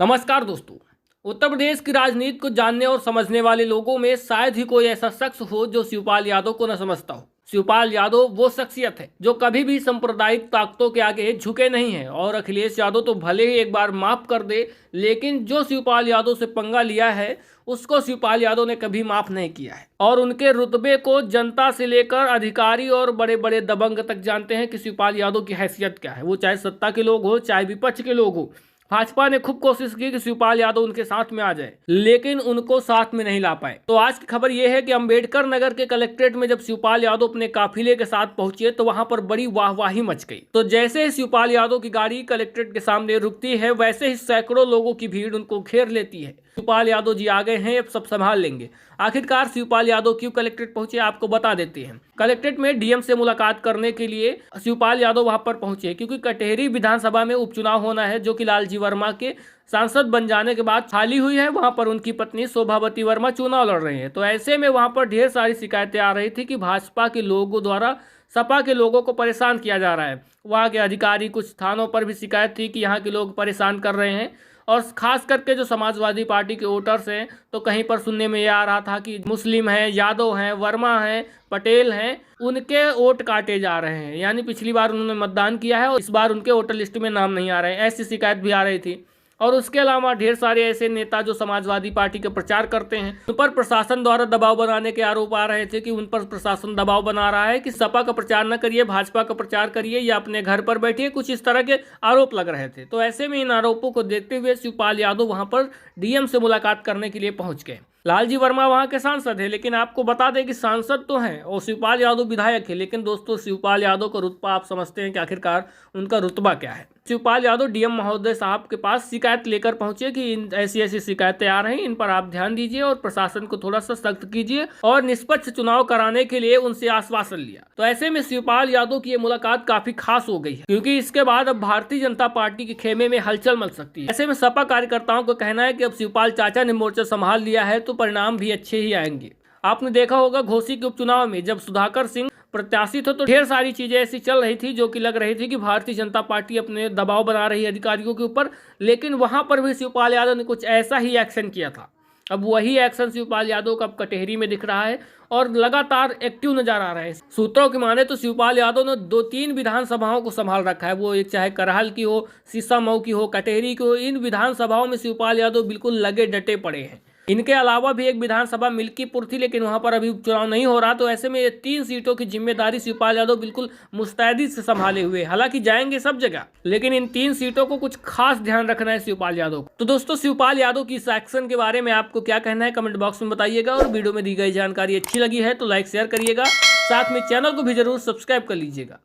नमस्कार दोस्तों। उत्तर प्रदेश की राजनीति को जानने और समझने वाले लोगों में शायद ही कोई ऐसा शख्स हो जो शिवपाल यादव को न समझता हो। शिवपाल यादव वो शख्सियत है जो कभी भी सांप्रदायिक ताकतों के आगे झुके नहीं है और अखिलेश यादव तो भले ही एक बार माफ कर दे, लेकिन जो शिवपाल यादव से पंगा लिया है उसको शिवपाल यादव ने कभी माफ नहीं किया है। और उनके रुतबे को जनता से लेकर अधिकारी और बड़े बड़े दबंग तक जानते हैं कि शिवपाल यादव की हैसियत क्या है। वो चाहे सत्ता के लोग हो चाहे विपक्ष के लोग हो। भाजपा ने खूब कोशिश की कि शिवपाल यादव उनके साथ में आ जाए, लेकिन उनको साथ में नहीं ला पाए। तो आज की खबर यह है कि अंबेडकर नगर के कलेक्ट्रेट में जब शिवपाल यादव अपने काफिले के साथ पहुंचे तो वहां पर बड़ी वाहवाही मच गई। तो जैसे ही शिवपाल यादव की गाड़ी कलेक्ट्रेट के सामने रुकती है, वैसे ही सैकड़ों लोगों की भीड़ उनको घेर लेती है। शिवपाल यादव जी आ गए हैं, अब सब संभाल लेंगे। आखिरकार शिवपाल यादव क्यों कलेक्ट्रेट पहुंचे आपको बता देते हैं। कलेक्ट्रेट में डीएम से मुलाकात करने के लिए शिवपाल यादव वहां पर पहुंचे, क्योंकि कटेहरी विधानसभा में उपचुनाव होना है जो कि लालजी वर्मा के सांसद बन जाने के बाद खाली हुई है। वहां पर उनकी पत्नी शोभावती वर्मा चुनाव लड़ रही है। तो ऐसे में वहां पर ढेर सारी शिकायतें आ रही थी कि भाजपा के लोगों द्वारा सपा के लोगों को परेशान किया जा रहा है। वहाँ के अधिकारी, कुछ थानों पर भी शिकायत थी कि यहाँ के लोग परेशान कर रहे हैं। और खास करके जो समाजवादी पार्टी के वोटर्स हैं, तो कहीं पर सुनने में ये आ रहा था कि मुस्लिम हैं, यादव हैं, वर्मा हैं, पटेल हैं, उनके वोट काटे जा रहे हैं। यानी पिछली बार उन्होंने मतदान किया है और इस बार उनके वोटर लिस्ट में नाम नहीं आ रहे हैं, ऐसी शिकायत भी आ रही थी। और उसके अलावा ढेर सारे ऐसे नेता जो समाजवादी पार्टी के प्रचार करते हैं, उन पर प्रशासन द्वारा दबाव बनाने के आरोप आ रहे थे कि उन पर प्रशासन दबाव बना रहा है कि सपा का प्रचार न करिए, भाजपा का प्रचार करिए या अपने घर पर बैठिए। कुछ इस तरह के आरोप लग रहे थे। तो ऐसे में इन आरोपों को देखते हुए शिवपाल यादव वहां पर डीएम से मुलाकात करने के लिए पहुंच गए। लालजी वर्मा वहां के सांसद है, लेकिन आपको बता दें कि सांसद तो हैं और शिवपाल यादव विधायक है। लेकिन दोस्तों, शिवपाल यादव का रुतबा आप समझते हैं कि आखिरकार उनका रुतबा क्या है। शिवपाल यादव डीएम महोदय साहब के पास शिकायत लेकर पहुंचे कि ऐसी ऐसी शिकायतें आ रही हैं, इन पर आप ध्यान दीजिए और प्रशासन को थोड़ा सा सख्त कीजिए और निष्पक्ष चुनाव कराने के लिए उनसे आश्वासन लिया। तो ऐसे में शिवपाल यादव की ये मुलाकात काफी खास हो गई है, क्योंकि इसके बाद अब भारतीय जनता पार्टी के खेमे में हलचल मच सकती है। ऐसे में सपा कार्यकर्ताओं का कहना है कि अब शिवपाल चाचा ने मोर्चा संभाल लिया है तो परिणाम भी अच्छे ही आएंगे। आपने देखा होगा घोसी के उपचुनाव में जब सुधाकर सिंह प्रत्याशी थे तो ढेर सारी चीजें ऐसी चल रही थी जो कि लग रही थी कि भारतीय जनता पार्टी अपने दबाव बना रही है अधिकारियों के ऊपर, लेकिन वहां पर भी शिवपाल यादव ने कुछ ऐसा ही एक्शन किया था। अब वही एक्शन शिवपाल यादव का अब कटेहरी में दिख रहा है और लगातार एक्टिव नजर आ रहा है। सूत्रों की माने तो शिवपाल यादव ने 2-3 विधानसभाओं को संभाल रखा है। वो एक चाहे करहल की हो, सीसामऊ की हो, कटेहरी की हो, इन विधानसभाओं में शिवपाल यादव बिल्कुल लगे डटे पड़े हैं। इनके अलावा भी एक विधानसभा मिल्कीपुर थी, लेकिन वहां पर अभी उपचुनाव नहीं हो रहा। तो ऐसे में ये 3 सीटों की जिम्मेदारी शिवपाल यादव बिल्कुल मुस्तैदी से संभाले हुए। हालांकि जाएंगे सब जगह, लेकिन इन 3 सीटों को कुछ खास ध्यान रखना है शिवपाल यादव को। तो दोस्तों, शिवपाल यादव की इस एक्शन के बारे में आपको क्या कहना है कमेंट बॉक्स में बताइएगा। और वीडियो में दी गई जानकारी अच्छी लगी है तो लाइक शेयर करिएगा, साथ में चैनल को भी जरूर सब्सक्राइब कर लीजिएगा।